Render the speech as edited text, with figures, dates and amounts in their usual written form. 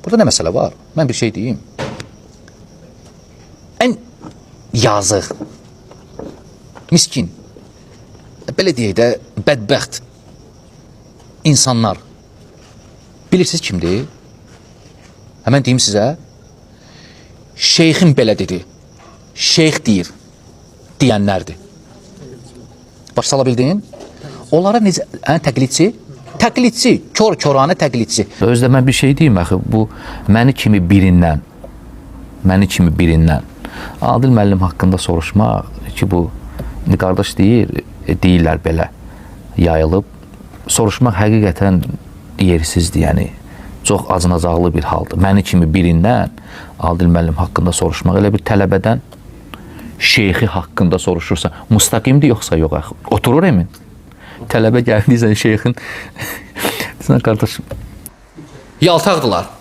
Burada nə məsələ var? Mən bir şey deyim. Ən yazıq, miskin, belə deyək də, bədbəxt insanlar bilirsiniz kimdir? Həmən deyim sizə, şeyxin belə dedi, şeyx deyir, deyənlərdir. Baş sala bildin? Onlara necə, təqlidçi, kör-körane təqlidçi. Özdə mən bir şey deyim, axı, bu məni kimi birindən, Adil müəllim haqqında soruşmaq ki, bu qardaş deyirlər belə yayılıb, soruşmaq həqiqətən yersizdir, yəni çox acınacaqlı bir haldır. Məni kimi birindən Adil müəllim haqqında soruşmaq, elə bir tələbədən şeyxi haqqında soruşursa, müstəqimdir yoxsa yox, axı, oturur emin. Tələbə gəldiysən şeyxin, sən qardaşım. Yaltaqdılar.